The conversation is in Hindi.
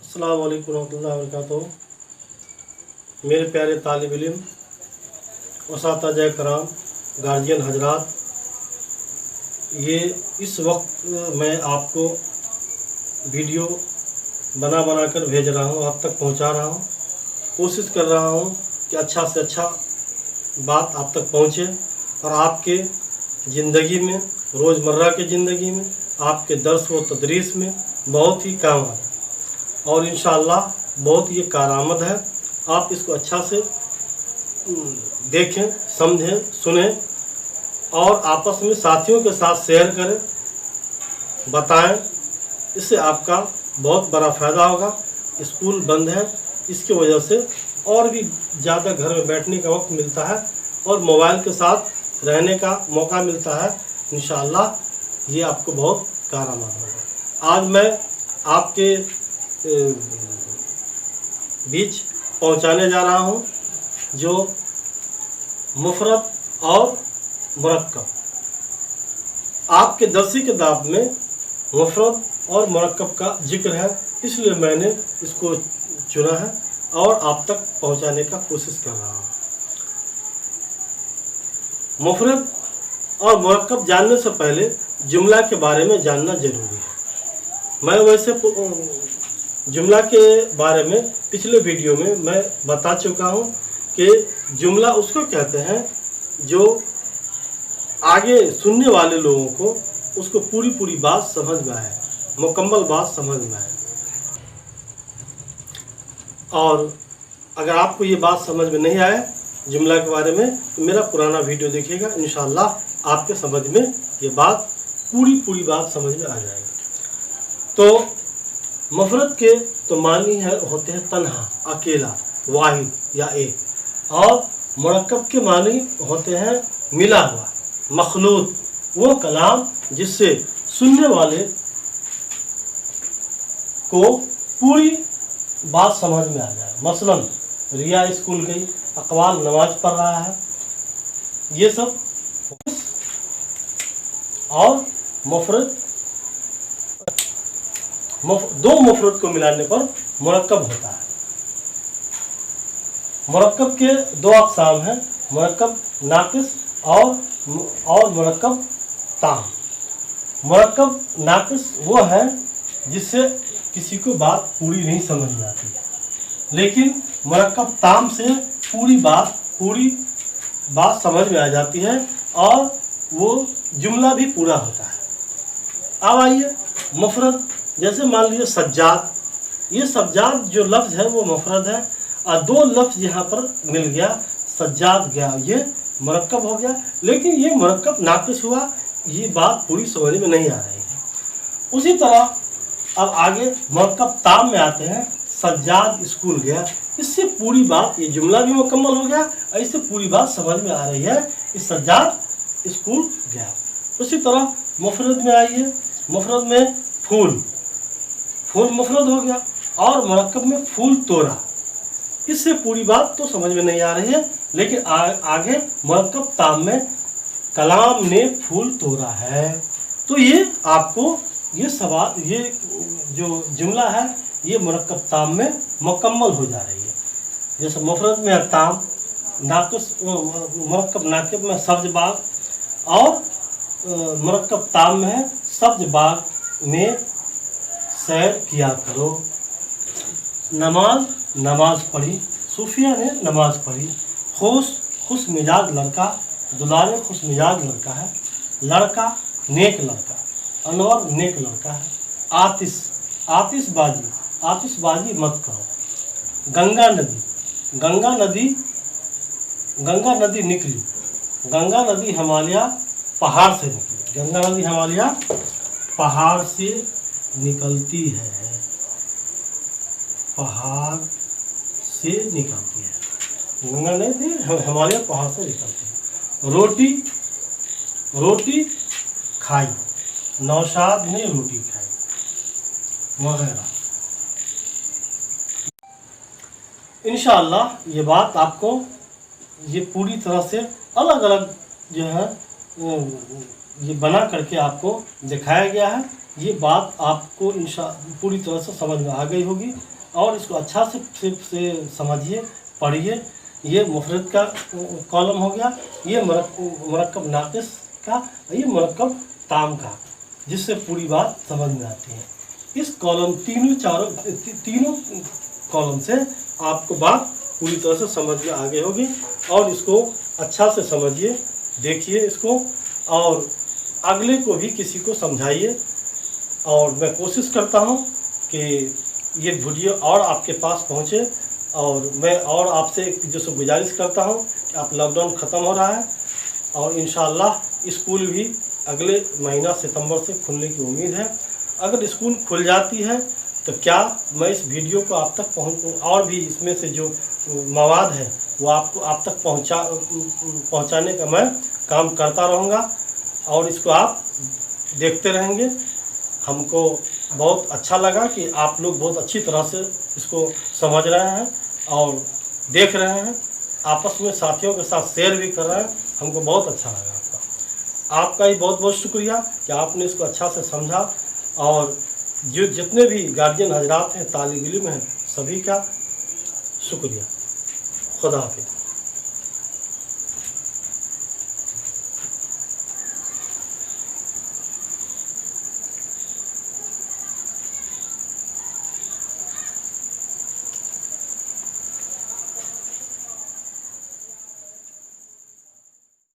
अस्सलाम वालेकुम रहमतुल्लाहि व बरकातुहू। मेरे प्यारे तालिब इल्म, उस्ताद कराम, गार्जियन हजरात, ये इस वक्त मैं आपको वीडियो बना कर भेज रहा हूँ, आप तक पहुँचा रहा हूँ। कोशिश कर रहा हूँ कि अच्छा से अच्छा बात आप तक पहुँचे और आपके ज़िंदगी में, रोज़मर्रा की ज़िंदगी में, आपके दर्स व तदरीस में बहुत ही काम आए और इंशाअल्लाह बहुत ये कारआमद है। आप इसको अच्छा से देखें, समझें, सुनें और आपस में साथियों के साथ शेयर करें, बताएं। इससे आपका बहुत बड़ा फ़ायदा होगा। स्कूल बंद है, इसकी वजह से और भी ज़्यादा घर में बैठने का वक्त मिलता है और मोबाइल के साथ रहने का मौका मिलता है। इंशाअल्लाह ये आपको बहुत कारआमद होगा। आज मैं आपके बीच पहुंचाने जा रहा हूं जो मुफरद और मुरक्कब। आपके दरसी किताब में मुफरद और मुरक्कब का जिक्र है, इसलिए मैंने इसको चुना है और आप तक पहुंचाने का कोशिश कर रहा हूं। मुफरद और मुरक्कब जानने से पहले जुमला के बारे में जानना जरूरी है। मैं वैसे जुमला के बारे में पिछले वीडियो में मैं बता चुका हूं कि जुमला उसको कहते हैं जो आगे सुनने वाले लोगों को उसको पूरी बात समझ में आए, मुकम्मल बात समझ में आए। और अगर आपको ये बात समझ में नहीं आए जुमला के बारे में तो मेरा पुराना वीडियो देखिएगा, इंशाअल्लाह आपके समझ में ये बात पूरी बात समझ में आ जाएगी। तो मुफरद के तो मानी होते हैं तन्हा, अकेला, वाहिद या एक, और मुरक्कब के मानी होते हैं मिला हुआ, मखलूत, वो कलाम जिससे सुनने वाले को पूरी बात समझ में आ जाए। मसलन रिया स्कूल गई, अकवाल नमाज पढ़ रहा है, ये सब। और मुफरद, दो मुफरद को मिलाने पर मुरक्कब होता है। मुरक्कब के दो अक़साम हैं, मुरक्कब नाक़िस और मुरक्कब ताम। मुरक्कब नाक़िस वो है जिससे किसी को बात पूरी नहीं समझ में आती है, लेकिन मुरक्कब ताम से पूरी बात समझ में आ जाती है और वो जुमला भी पूरा होता है। अब आइए मुफरद, जैसे मान लीजिए सज्जाद, ये सज्जाद जो लफ्ज़ है वो मुफरद है और दो लफ्ज़ यहाँ पर मिल गया, सज्जाद गया, ये मुरक्कब हो गया, लेकिन ये मुरक्कब नाक़िस हुआ, ये बात पूरी समझ में नहीं आ रही है। उसी तरह अब आगे मुरक्कब ताम में आते हैं, सज्जाद स्कूल गया, इससे पूरी बात, ये जुमला भी मुकम्मल हो गया और इससे पूरी बात समझ में आ रही है कि सज्जाद स्कूल गया। उसी तरह मुफरद में आइए, मुफरद में फूल मुफरद हो गया और मुरक्कब में फूल तोड़ा, इससे पूरी बात तो समझ में नहीं आ रही है, लेकिन आगे मुरक्कब ताम में कलाम ने फूल तोड़ा है। तो ये आपको ये सवाल, ये जो जुमला है ये मुरक्कब ताम में मुकम्मल हो जा रही है। जैसे मुफरद में ताम, नाक़िस मुरक्कब नाक़िब में सब्ज बाग और मुरक्कब ताम में है सब्ज बाग में सैर किया करो। नमाज पढ़ी, सूफिया ने नमाज पढ़ी। खुश मिजाज लड़का, दुलारे खुश मिजाज लड़का है। लड़का नेक लड़का, अनवर नेक लड़का है। आतिशबाजी मत करो। गंगा नदी निकली। गंगा नदी हिमालय पहाड़ से निकली। गंगा नदी हिमालय पहाड़ से निकलती है, पहाड़ से निकलती है। गंगा नदी हिमालय पहाड़ से निकलती है। रोटी खाई, नौशाद ने रोटी खाई वगैरह। इंशाअल्लाह ये बात आपको ये पूरी तरह से अलग अलग जो है ये बना करके आपको दिखाया गया है। ये बात आपको पूरी तरह से समझ में आ गई होगी। और इसको अच्छा से समझिए, पढ़िए। ये मुफरद का कॉलम हो गया, ये मरकब नाकिस का, ये मरकब ताम का, जिससे पूरी बात समझ में आती है। इस कॉलम तीनों कॉलम से आपको बात पूरी तरह से समझ में आगे होगी। और इसको अच्छा से समझिए, देखिए इसको, और अगले को भी किसी को समझाइए। और मैं कोशिश करता हूँ कि ये वीडियो और आपके पास पहुँचे। और मैं और आपसे जो गुजारिश करता हूँ कि आप लॉकडाउन ख़त्म हो रहा है और इंशाअल्लाह स्कूल भी अगले महीना सितंबर से खुलने की उम्मीद है। अगर स्कूल खुल जाती है तो क्या मैं इस वीडियो को आप तक और भी इसमें से जो मवाद है वो आप तक पहुंचाने का मैं काम करता रहूँगा और इसको आप देखते रहेंगे। हमको बहुत अच्छा लगा कि आप लोग बहुत अच्छी तरह से इसको समझ रहे हैं और देख रहे हैं, आपस में साथियों के साथ शेयर भी कर रहे हैं। हमको बहुत अच्छा लगा आपका ही बहुत बहुत शुक्रिया कि आपने इसको अच्छा से समझा। और जो जितने भी गार्जियन हजरात हैं, तालिब इल्म हैं, सभी का शुक्रिया। खुदा हाफिज़।